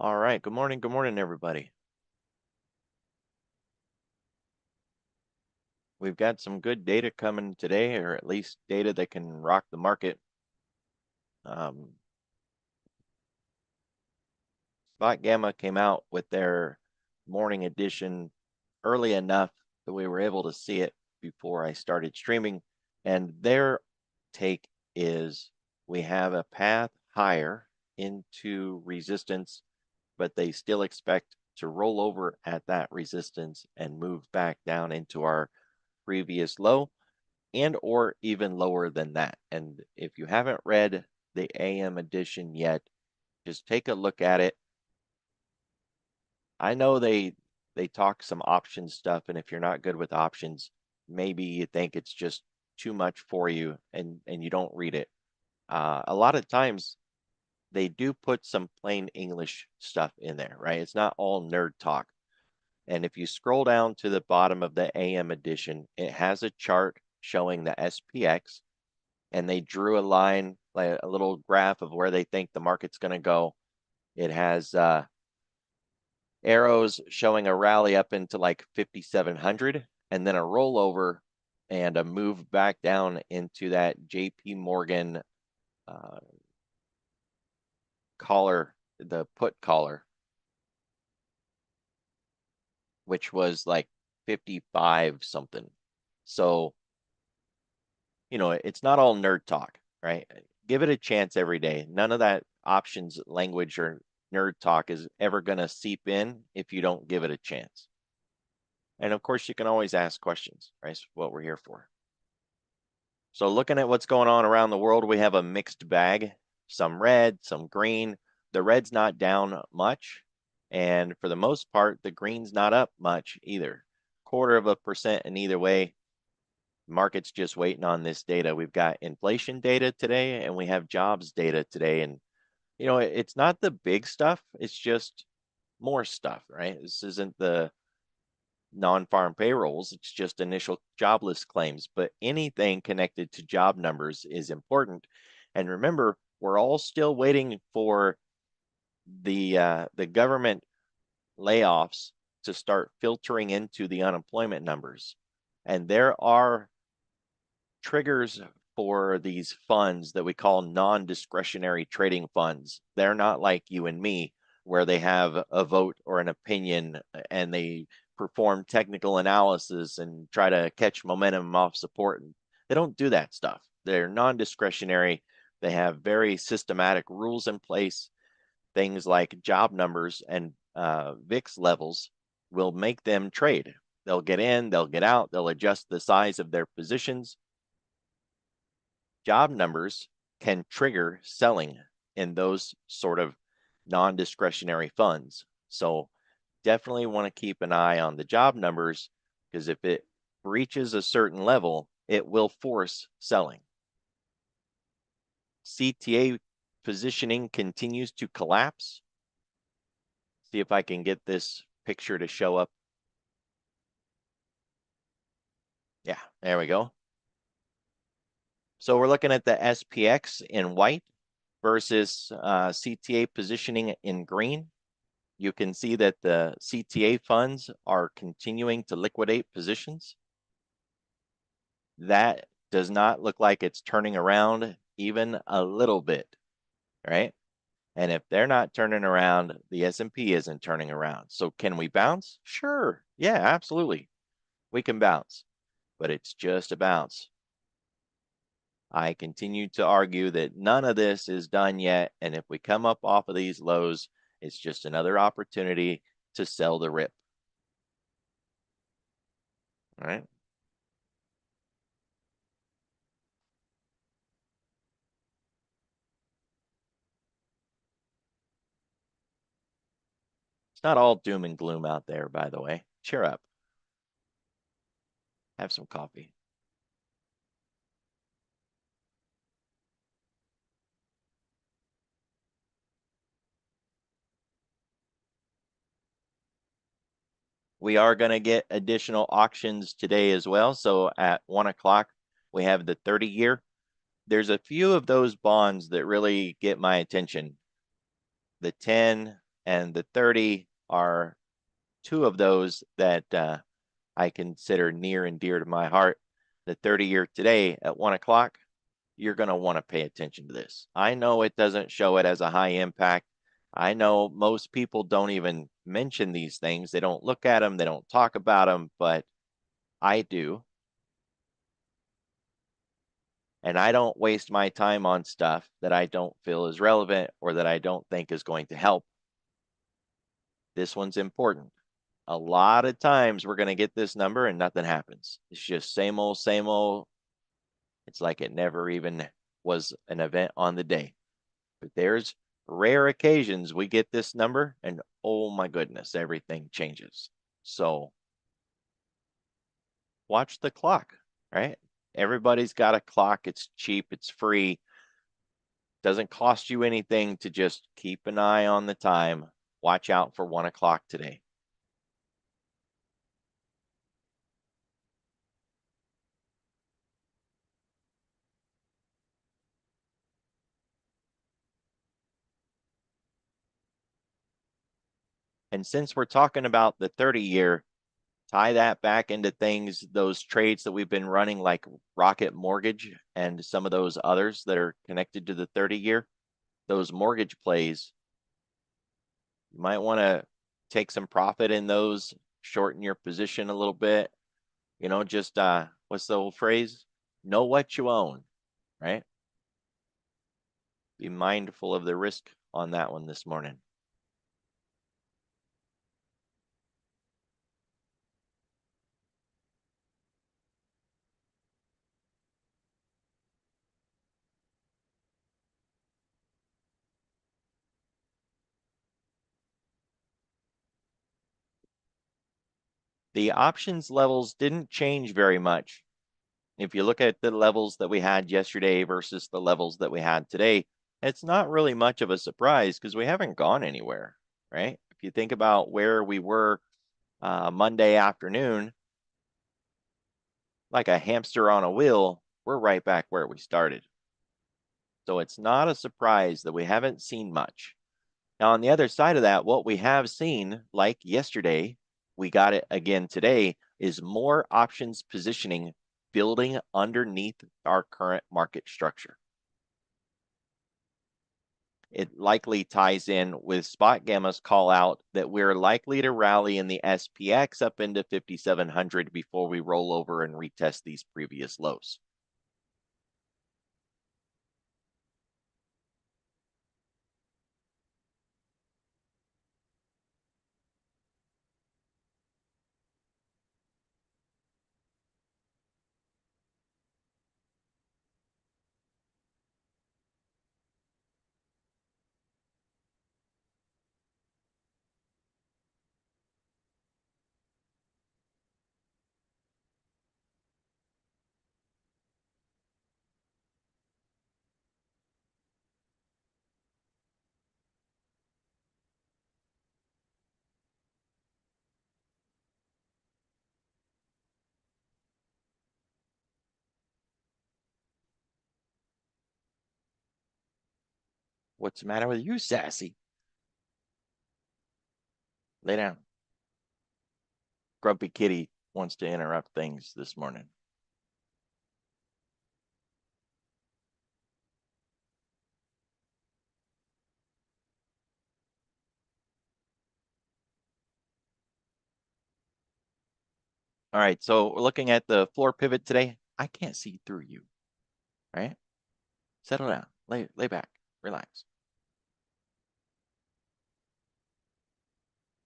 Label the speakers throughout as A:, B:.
A: All right. Good morning, everybody. We've got some good data coming today, or at least data that can rock the market. Spot Gamma came out with their morning edition early enough that we were able to see it before I started streaming. And their take is we have a path higher into resistance, but they still expect to roll over at that resistance and move back down into our previous low and or even lower than that. And if you haven't read the AM edition yet, just take a look at it. I know they talk some option stuff, and if you're not good with options, maybe you think it's just too much for you and you don't read it. A lot of times they do put some plain English stuff in there, right? It's not all nerd talk. And if you scroll down to the bottom of the AM edition, it has a chart showing the SPX, and they drew a line, like a little graph of where they think the market's going to go. It has arrows showing a rally up into like 5,700 and then a rollover and a move back down into that JP Morgan collar, the put collar, which was like 55 something. So, it's not all nerd talk, right? Give it a chance every day. None of that options language or nerd talk is ever going to seep in if you don't give it a chance. And of course, you can always ask questions, right? That's what we're here for. So looking at what's going on around the world, we have a mixed bag, some red, some green. The red's not down much. And for the most part, the green's not up much either. 0.25% in either way. Market's just waiting on this data. We've got inflation data today and we have jobs data today. And, it's not the big stuff. It's just more stuff, right? This isn't the non-farm payrolls. It's just initial jobless claims, but anything connected to job numbers is important. And remember, we're all still waiting for the government layoffs to start filtering into the unemployment numbers. And there are triggers for these funds that we call non-discretionary trading funds. They're not like you and me, where they have a vote or an opinion and they perform technical analysis and try to catch momentum off support. They don't do that stuff. They're non-discretionary. They have very systematic rules in place. Things like job numbers and VIX levels will make them trade. They'll get in, they'll get out, they'll adjust the size of their positions. Job numbers can trigger selling in those sort of non-discretionary funds. So definitely want to keep an eye on the job numbers, because if it reaches a certain level, it will force selling. CTA positioning continues to collapse. See if I can get this picture to show up. Yeah, there we go. So we're looking at the SPX in white versus CTA positioning in green. You can see that the CTA funds are continuing to liquidate positions. That does not look like it's turning around even a little bit, right? And if they're not turning around, the S&P isn't turning around. So can we bounce? Sure. Yeah, absolutely. We can bounce, but it's just a bounce. I continue to argue that none of this is done yet. And if we come up off of these lows, it's just another opportunity to sell the rip. All right. It's not all doom and gloom out there, by the way. Cheer up. Have some coffee. We are going to get additional auctions today as well. So at 1 o'clock, we have the 30-year. There's a few of those bonds that really get my attention. The 10, and the 30 are two of those that I consider near and dear to my heart. The 30-year today at 1 o'clock, you're going to want to pay attention to this. I know it doesn't show it as a high impact. I know most people don't even mention these things. They don't look at them. They don't talk about them, but I do. And I don't waste my time on stuff that I don't feel is relevant or that I don't think is going to help. This one's important. A lot of times we're going to get this number and nothing happens. It's just same old, same old. It's like it never even was an event on the day. But there's rare occasions we get this number and oh my goodness, everything changes. So watch the clock, right? Everybody's got a clock. It's cheap. It's free. Doesn't cost you anything to just keep an eye on the time. Watch out for 1 o'clock today. And since we're talking about the 30-year, tie that back into things, those trades that we've been running like Rocket Mortgage and some of those others that are connected to the 30-year, those mortgage plays, you might want to take some profit in those, shorten your position a little bit, you know, just, what's the old phrase? Know what you own, right? Be mindful of the risk on that one this morning. The options levels didn't change very much. If you look at the levels that we had yesterday versus the levels that we had today, it's not really much of a surprise because we haven't gone anywhere, right? If you think about where we were Monday afternoon, like a hamster on a wheel, we're right back where we started. So it's not a surprise that we haven't seen much. Now, on the other side of that, what we have seen, like yesterday, we got it again today, is more options positioning building underneath our current market structure. It likely ties in with Spot Gamma's call out that we're likely to rally in the SPX up into 5,700 before we roll over and retest these previous lows. What's the matter with you, Sassy? Lay down. Grumpy Kitty wants to interrupt things this morning. All right, so we're looking at the floor pivot today. I can't see through you, right? Settle down, lay back, relax.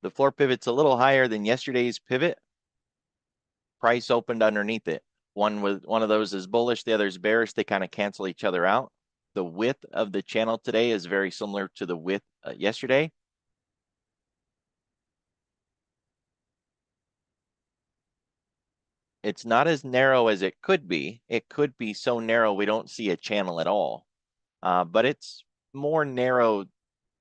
A: The floor pivot's a little higher than yesterday's pivot. Price opened underneath it. One of those is bullish, the other is bearish. They kind of cancel each other out. The width of the channel today is very similar to the width yesterday. It's not as narrow as it could be. It could be so narrow we don't see a channel at all. But it's more narrow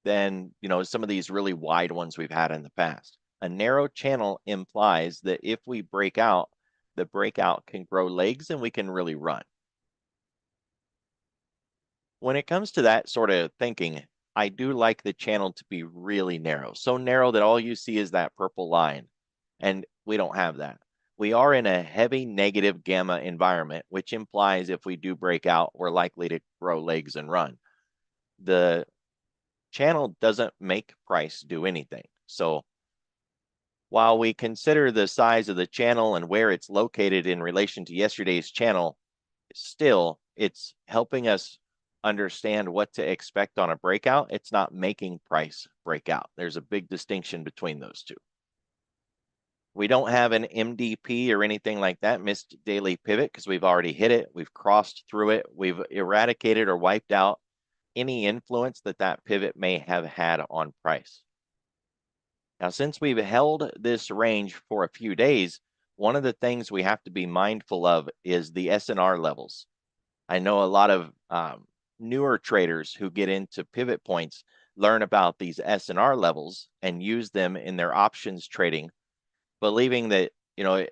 A: than, you know, some of these really wide ones we've had in the past. A narrow channel implies that if we break out, the breakout can grow legs and we can really run. When it comes to that sort of thinking, I do like the channel to be really narrow. So narrow that all you see is that purple line. And we don't have that. We are in a heavy negative gamma environment, which implies if we do break out, we're likely to grow legs and run. The channel doesn't make price do anything. So while we consider the size of the channel and where it's located in relation to yesterday's channel, still it's helping us understand what to expect on a breakout. It's not making price break out. There's a big distinction between those two. We don't have an MDP or anything like that, missed daily pivot, because we've already hit it. We've crossed through it. We've eradicated or wiped out any influence that that pivot may have had on price. Now, since we've held this range for a few days, one of the things we have to be mindful of is the SNR levels. I know a lot of newer traders who get into pivot points learn about these SNR levels and use them in their options trading, believing that, you know,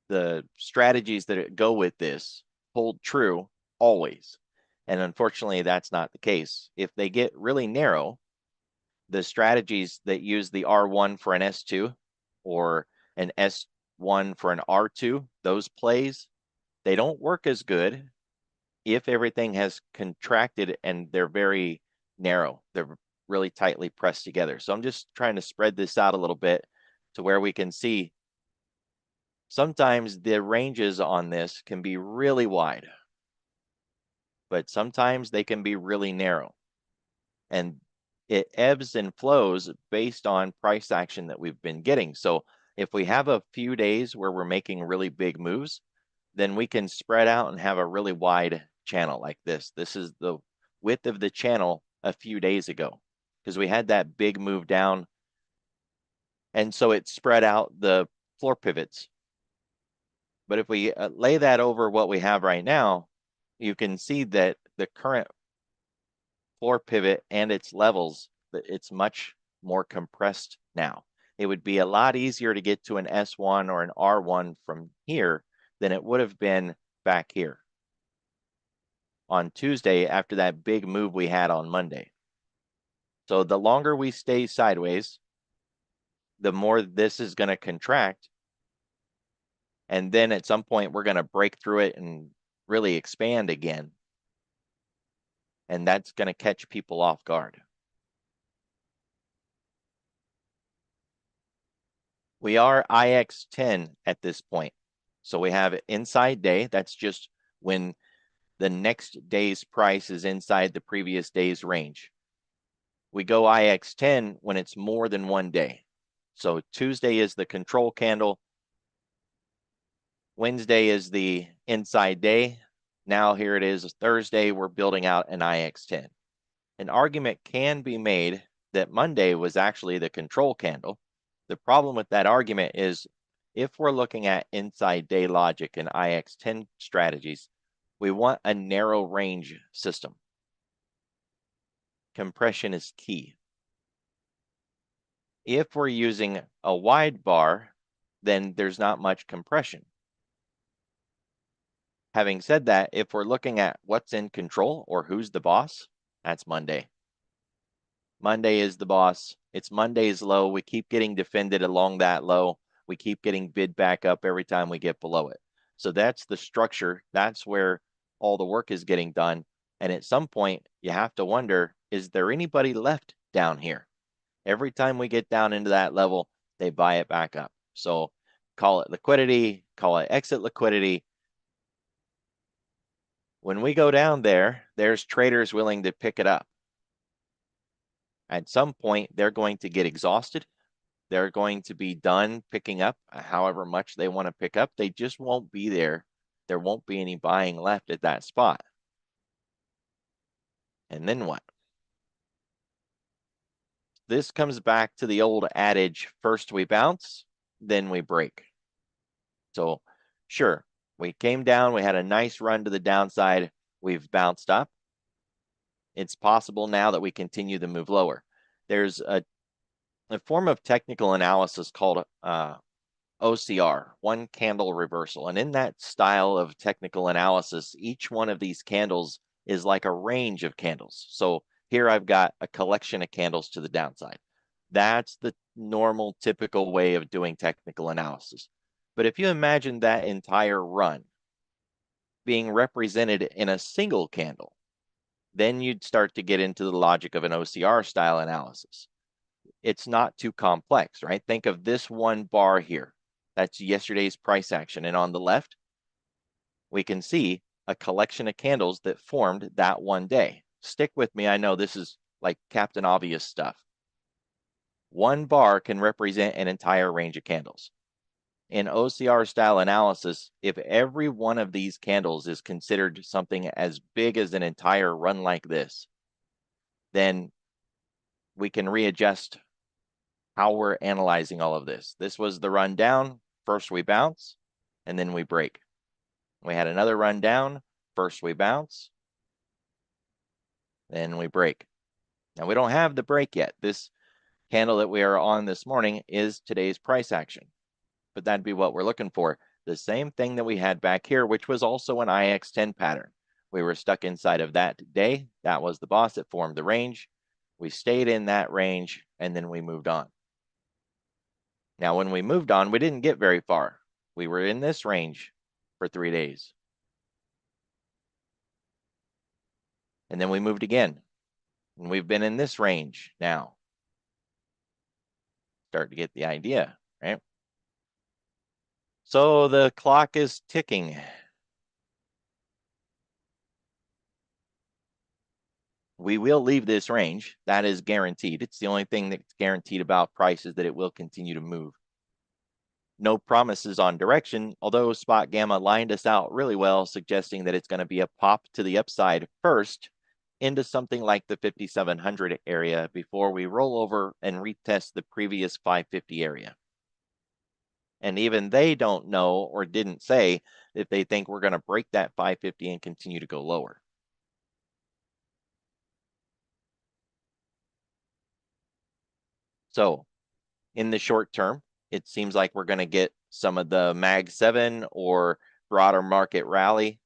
A: the strategies that go with this hold true always. And unfortunately, that's not the case. If they get really narrow, the strategies that use the R1 for an S2 or an S1 for an R2, those plays, they don't work as good if everything has contracted and they're very narrow. They're really tightly pressed together. So I'm just trying to spread this out a little bit to where we can see sometimes the ranges on this can be really wide, but sometimes they can be really narrow. And it ebbs and flows based on price action that we've been getting. So if we have a few days where we're making really big moves, then we can spread out and have a really wide channel like this. This is the width of the channel a few days ago because we had that big move down. And so it spread out the floor pivots. But if we lay that over what we have right now, you can see that the current floor pivot and its levels, it's much more compressed now. It would be a lot easier to get to an S1 or an R1 from here than it would have been back here on Tuesday after that big move we had on Monday. So the longer we stay sideways, the more this is going to contract. And then at some point, we're going to break through it and really expand again. And that's going to catch people off guard. We are IX10 at this point. So we have inside day. That's just when the next day's price is inside the previous day's range. We go IX10 when it's more than one day. So Tuesday is the control candle. Wednesday is the inside day. Now here it is, Thursday, we're building out an IX10. An argument can be made that Monday was actually the control candle. The problem with that argument is if we're looking at inside day logic and IX10 strategies, we want a narrow range system. Compression is key. If we're using a wide bar, then there's not much compression. Having said that, if we're looking at what's in control or who's the boss, that's Monday. Monday is the boss. It's Monday's low. We keep getting defended along that low. We keep getting bid back up every time we get below it. So that's the structure. That's where all the work is getting done. And at some point, you have to wonder, is there anybody left down here? Every time we get down into that level, they buy it back up. So call it liquidity, call it exit liquidity. When we go down there, there's traders willing to pick it up. At some point, they're going to get exhausted. They're going to be done picking up however much they want to pick up. They just won't be there. There won't be any buying left at that spot. And then what? This comes back to the old adage, first we bounce, then we break. So sure, we came down, we had a nice run to the downside, we've bounced up. It's possible now that we continue the move lower. There's a form of technical analysis called OCR, one candle reversal. And in that style of technical analysis, each one of these candles is like a range of candles. So Here I've got a collection of candles to the downside. That's the normal, typical way of doing technical analysis. But if you imagine that entire run being represented in a single candle, then you'd start to get into the logic of an OCR style analysis. It's not too complex, right? Think of this one bar here. That's yesterday's price action. And on the left, we can see a collection of candles that formed that one day. Stick with me. I know this is like Captain Obvious stuff. One bar can represent an entire range of candles. In OCR style analysis, if every one of these candles is considered something as big as an entire run like this, then we can readjust how we're analyzing all of this. This was the run down. First we bounce, and then we break. We had another run down. First we bounce, then we break. Now we don't have the break yet. This candle that we are on this morning is today's price action, but that'd be what we're looking for. The same thing that we had back here, which was also an IX10 pattern. We were stuck inside of that day. That was the boss that formed the range. We stayed in that range, and then we moved on. Now, when we moved on, we didn't get very far. We were in this range for 3 days. And then we moved again. And we've been in this range now. Start to get the idea, right? So the clock is ticking. We will leave this range. That is guaranteed. It's the only thing that's guaranteed about price is that it will continue to move. No promises on direction, although Spot Gamma lined us out really well, suggesting that it's going to be a pop to the upside first into something like the 5,700 area before we roll over and retest the previous 550 area. And even they don't know or didn't say if they think we're going to break that 550 and continue to go lower. So in the short term, it seems like we're going to get some of the Mag 7 or broader market rally.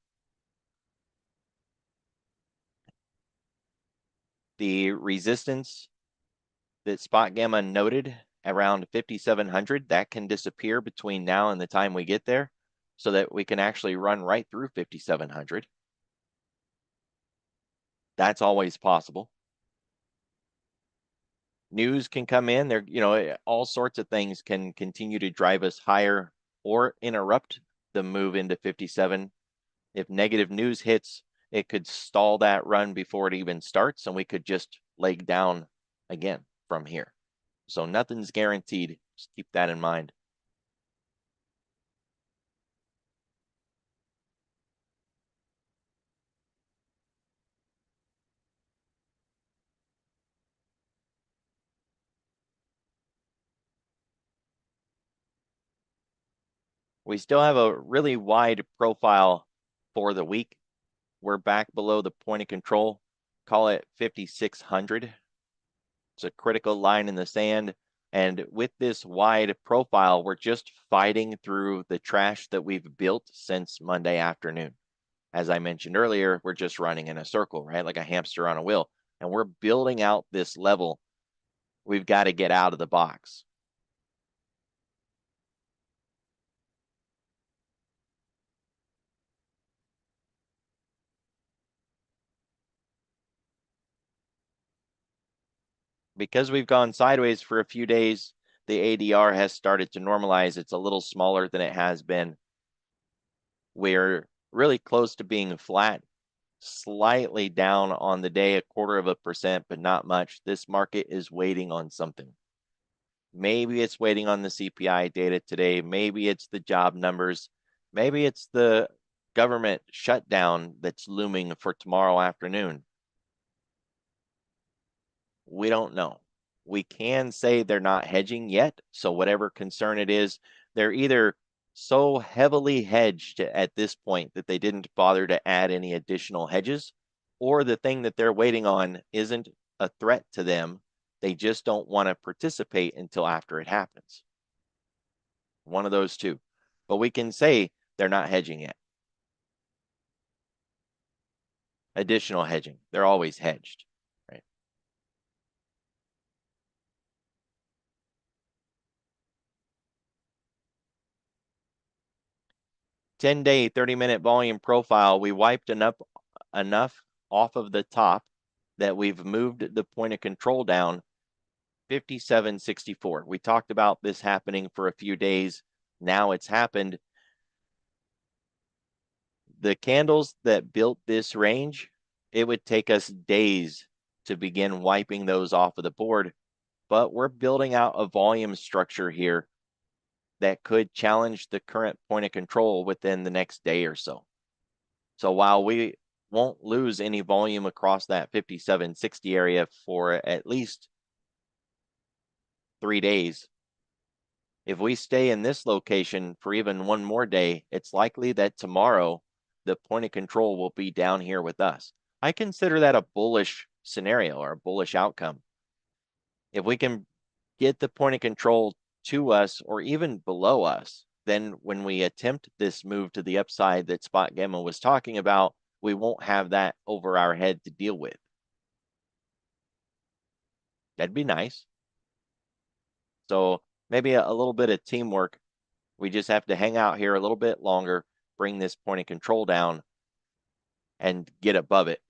A: The resistance that Spot Gamma noted around 5,700, that can disappear between now and the time we get there so that we can actually run right through 5,700. That's always possible. News can come in there, all sorts of things can continue to drive us higher or interrupt the move into 57. If negative news hits, it could stall that run before it even starts, and we could just leg down again from here. So nothing's guaranteed. Just keep that in mind. We still have a really wide profile for the week. We're back below the point of control. Call it 5,600. It's a critical line in the sand. And with this wide profile, we're just fighting through the trash that we've built since Monday afternoon. As I mentioned earlier, we're just running in a circle, right? Like a hamster on a wheel. And we're building out this level. We've got to get out of the box. Because we've gone sideways for a few days, the ADR has started to normalize. It's a little smaller than it has been. We're really close to being flat, slightly down on the day, 0.25%, but not much. This market is waiting on something. Maybe it's waiting on the CPI data today. Maybe it's the job numbers. Maybe it's the government shutdown that's looming for tomorrow afternoon. We don't know. We can say they're not hedging yet. So whatever concern it is, they're either so heavily hedged at this point that they didn't bother to add any additional hedges, or the thing that they're waiting on isn't a threat to them. They just don't want to participate until after it happens. One of those two. But we can say they're not hedging yet. Additional hedging. They're always hedged, right? 10-day, 30-minute volume profile, we wiped enough off of the top that we've moved the point of control down 57.64. We talked about this happening for a few days. Now it's happened. The candles that built this range, it would take us days to begin wiping those off of the board, but we're building out a volume structure here that could challenge the current point of control within the next day or so. So while we won't lose any volume across that 57.60 area for at least 3 days, if we stay in this location for even one more day, it's likely that tomorrow the point of control will be down here with us. I consider that a bullish scenario or a bullish outcome. If we can get the point of control to us or even below us, then when we attempt this move to the upside that Spot Gamma was talking about, we won't have that over our head to deal with. That'd be nice. So maybe a little bit of teamwork. We just have to hang out here a little bit longer, bring this point of control down, and get above it.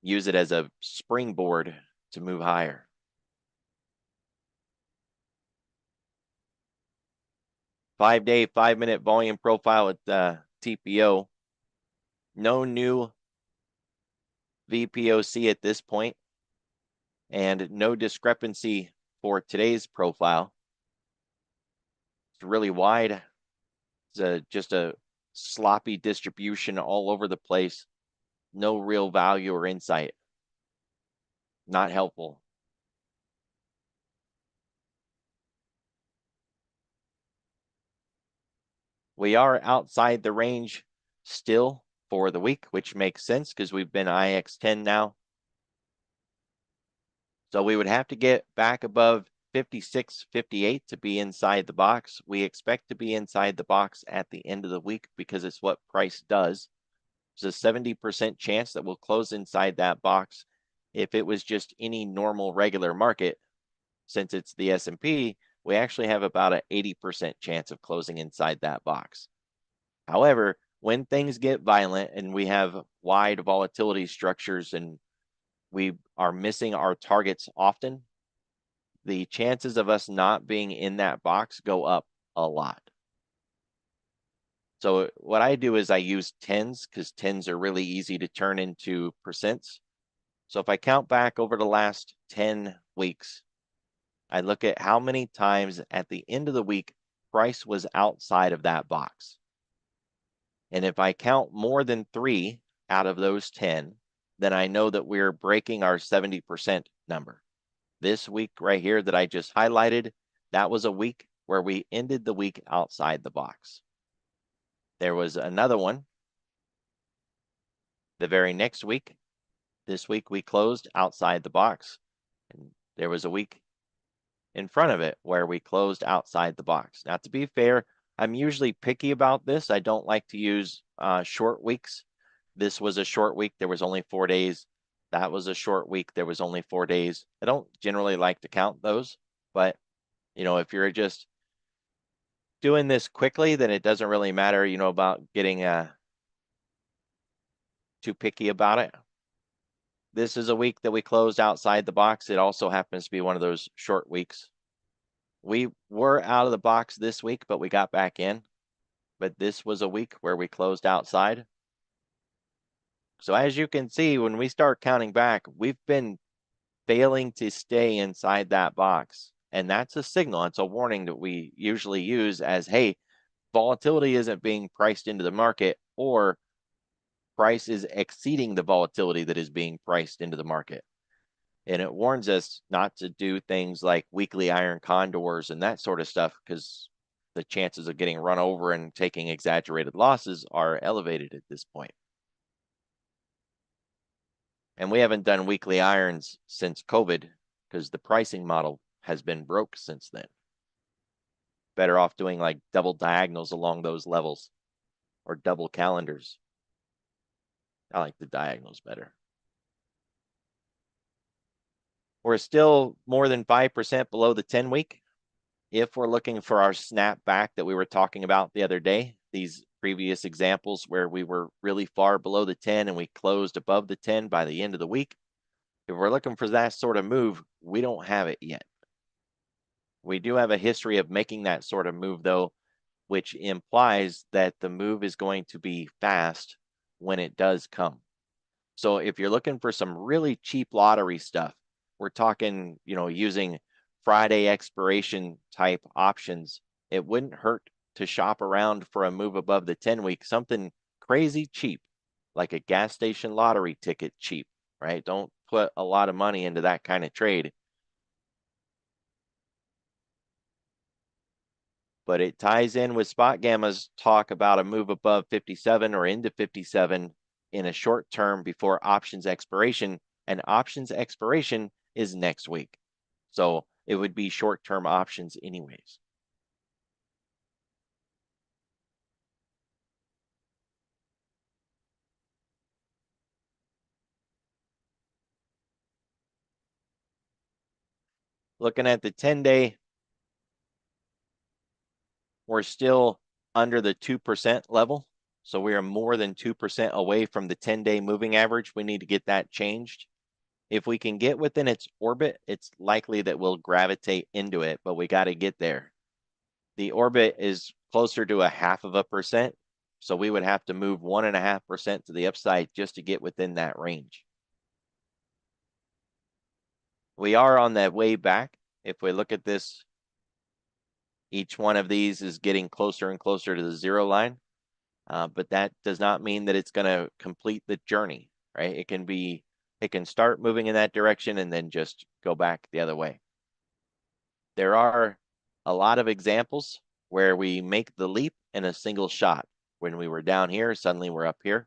A: Use it as a springboard to move higher. 5-day, 5-minute volume profile at TPO. No new VPOC at this point, and no discrepancy for today's profile. It's really wide. It's just a sloppy distribution all over the place. No real value or insight. Not helpful. We are outside the range still for the week, which makes sense because we've been IX10 now. So we would have to get back above 56.58 to be inside the box. We expect to be inside the box at the end of the week because it's what price does. There's a 70% chance that we'll close inside that box. If it was just any normal regular market, since it's the S&P, we actually have about an 80% chance of closing inside that box. However, when things get violent and we have wide volatility structures and we are missing our targets often, the chances of us not being in that box go up a lot. So what I do is I use tens because tens are really easy to turn into percents. So if I count back over the last 10 weeks, I look at how many times at the end of the week price was outside of that box. And if I count more than 3 out of those 10, then I know that we're breaking our 70% number. This week right here that I just highlighted, that was a week where we ended the week outside the box. There was another one the very next week. This week we closed outside the box. And there was a week in front of it where we closed outside the box. Now, to be fair, I'm usually picky about this. I don't like to use short weeks. This was a short week. There was only 4 days. That was a short week. There was only 4 days. I don't generally like to count those, but if you're just doing this quickly, then it doesn't really matter, about getting too picky about it. This is a week that we closed outside the box. It also happens to be one of those short weeks. We were out of the box this week, but we got back in. But this was a week where we closed outside. So as you can see, when we start counting back, we've been failing to stay inside that box. And that's a signal. It's a warning that we usually use as, hey, volatility isn't being priced into the market, or price is exceeding the volatility that is being priced into the market. And it warns us not to do things like weekly iron condors and that sort of stuff, because the chances of getting run over and taking exaggerated losses are elevated at this point. And we haven't done weekly irons since COVID because the pricing model has been broke since then. Better off doing like double diagonals along those levels or double calendars. I like the diagonals better. We're still more than 5% below the 10-week. If we're looking for our snap back that we were talking about the other day, these previous examples where we were really far below the 10 and we closed above the 10 by the end of the week. If we're looking for that sort of move, we don't have it yet. We do have a history of making that sort of move, though, which implies that the move is going to be fast when it does come. So if you're looking for some really cheap lottery stuff, we're talking, using Friday expiration type options, it wouldn't hurt to shop around for a move above the 10-week, something crazy cheap, like a gas station lottery ticket cheap, right? Don't put a lot of money into that kind of trade. But it ties in with Spot Gamma's talk about a move above 57 or into 57 in a short term before options expiration, and options expiration is next week. So it would be short-term options anyways. Looking at the 10-day, we're still under the 2% level. So we are more than 2% away from the 10-day moving average. We need to get that changed. If we can get within its orbit, it's likely that we'll gravitate into it, but we got to get there. The orbit is closer to 0.5%. So we would have to move 1.5% to the upside just to get within that range. We are on that way back. If we look at this, each one of these is getting closer and closer to the zero line. But that does not mean that it's going to complete the journey, right? It can start moving in that direction and then just go back the other way. There are a lot of examples where we make the leap in a single shot. When we were down here, suddenly we're up here.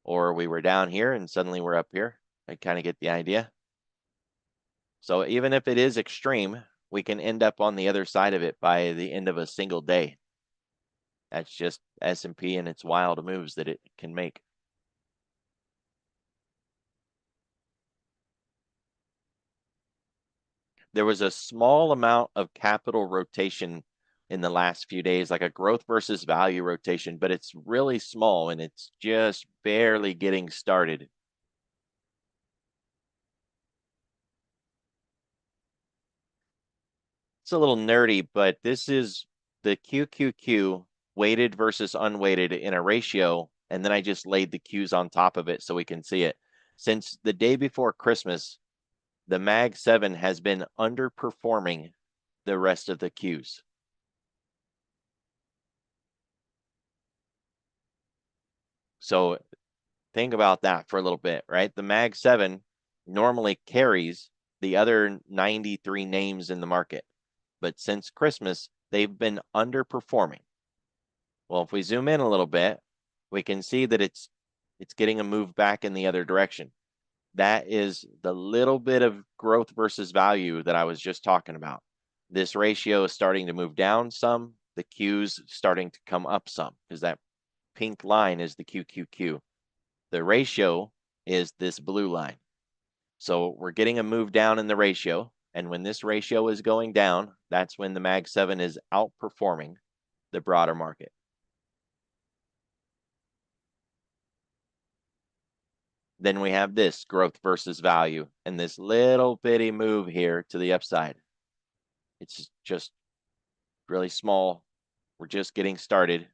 A: Or we were down here and suddenly we're up here. I kind of get the idea. So even if it is extreme, we can end up on the other side of it by the end of a single day. That's just S&P and its wild moves that it can make. There was a small amount of capital rotation in the last few days, like a growth versus value rotation, but it's really small and it's just barely getting started. It's a little nerdy, but this is the QQQ weighted versus unweighted in a ratio, and then I just laid the Qs on top of it so we can see it. Since the day before Christmas, the Mag 7 has been underperforming the rest of the Qs. So think about that for a little bit, right? The Mag 7 normally carries the other 93 names in the market, but since Christmas, they've been underperforming. Well, if we zoom in a little bit, we can see that it's getting a move back in the other direction. That is the little bit of growth versus value that I was just talking about. This ratio is starting to move down some. The Q's starting to come up some because that pink line is the QQQ. The ratio is this blue line. So we're getting a move down in the ratio. And when this ratio is going down, that's when the Mag 7 is outperforming the broader market. Then we have this growth versus value and this little bitty move here to the upside. It's just really small. We're just getting started.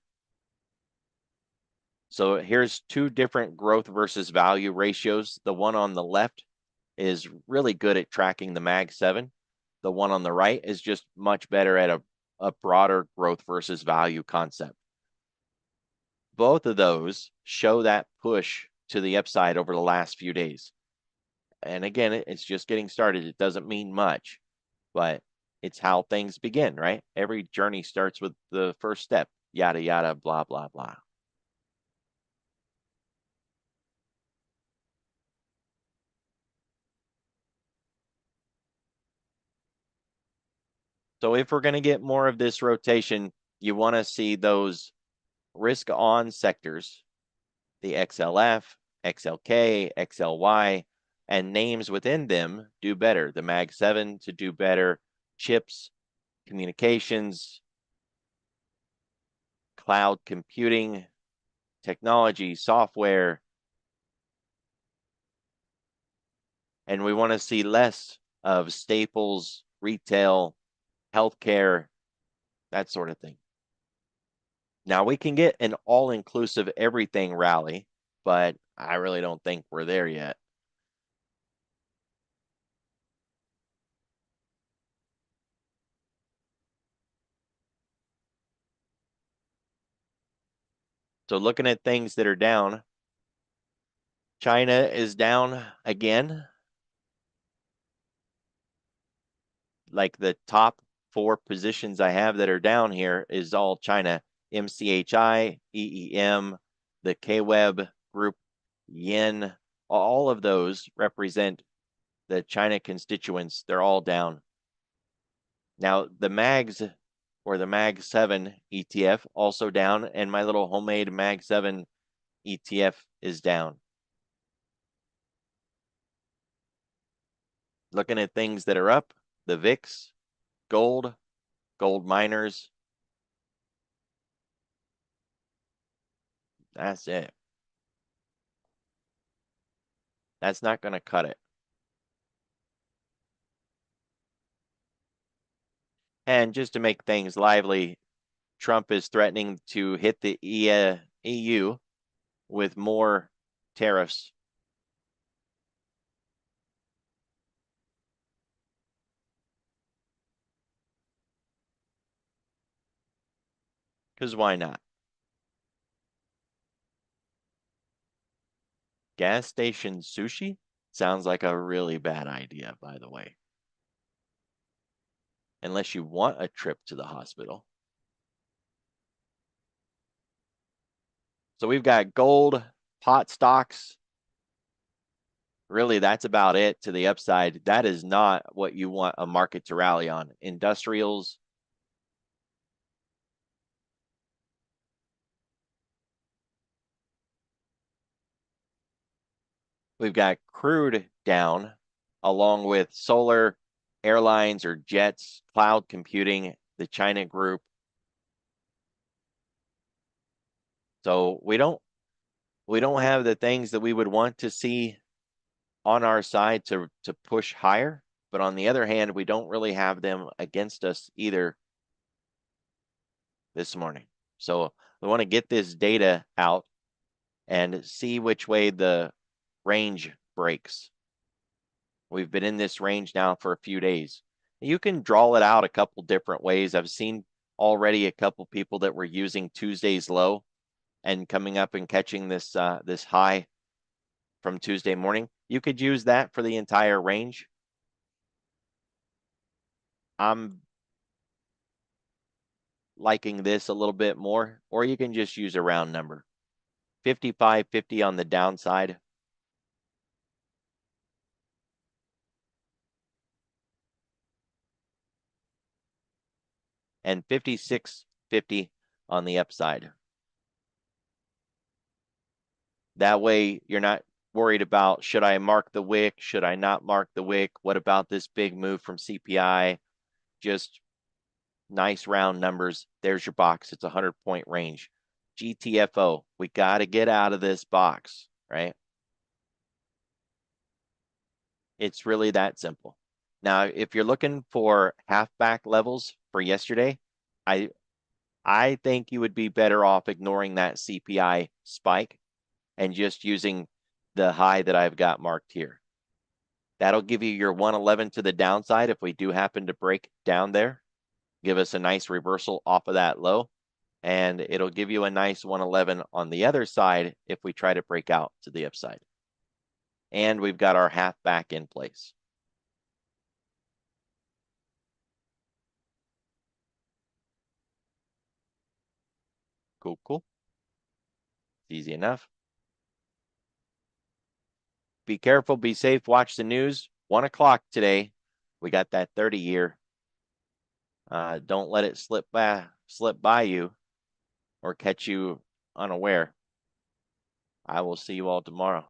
A: So here's two different growth versus value ratios. The one on the left is really good at tracking the Mag 7. The one on the right is just much better at a broader growth versus value concept. Both of those show that push to the upside over the last few days. And again, it's just getting started. It doesn't mean much, but it's how things begin, right? Every journey starts with the first step, yada, yada, blah, blah, blah. So if we're going to get more of this rotation, you want to see those risk on sectors, the XLF, XLK, XLY, and names within them do better. The Mag 7 to do better, chips, communications, cloud computing, technology, software. And we want to see less of staples, retail, healthcare, that sort of thing. Now we can get an all-inclusive everything rally, but I really don't think we're there yet. So looking at things that are down, China is down again. Like the top 4 positions I have that are down here is all China. MCHI, EEM, the KWEB group, Yen, all of those represent the China constituents. They're all down. Now the MAGS or the MAG 7 ETF also down, and my little homemade MAG 7 ETF is down. Looking at things that are up, the VIX, gold, gold miners. That's it. That's not going to cut it. And just to make things lively, Trump is threatening to hit the EU with more tariffs. Because why not? Gas station sushi? Sounds like a really bad idea, by the way. Unless you want a trip to the hospital. So we've got gold, pot stocks. Really, that's about it to the upside. That is not what you want a market to rally on. Industrials. We've got crude down, along with solar, airlines or jets, cloud computing, the China group. So we don't have the things that we would want to see on our side to push higher. But on the other hand, we don't really have them against us either this morning. So we want to get this data out and see which way the range breaks. We've been in this range now for a few days. You can draw it out a couple different ways. I've seen already a couple people that were using Tuesday's low and coming up and catching this this high from Tuesday morning. You could use that for the entire range. I'm liking this a little bit more, or you can just use a round number. 55.50 on the downside. And 56.50 on the upside. That way you're not worried about, should I mark the wick? Should I not mark the wick? What about this big move from CPI? Just nice round numbers. There's your box. It's a 100-point range. GTFO, we got to get out of this box, right? It's really that simple. Now, if you're looking for halfback levels for yesterday, I think you would be better off ignoring that CPI spike and just using the high that I've got marked here. That'll give you your 111 to the downside if we do happen to break down there. Give us a nice reversal off of that low. And it'll give you a nice 111 on the other side if we try to break out to the upside. And we've got our halfback in place. Cool, cool. Easy enough. Be careful, be safe, watch the news. 1 o'clock today. We got that 30-year. Don't let it slip by you or catch you unaware. I will see you all tomorrow.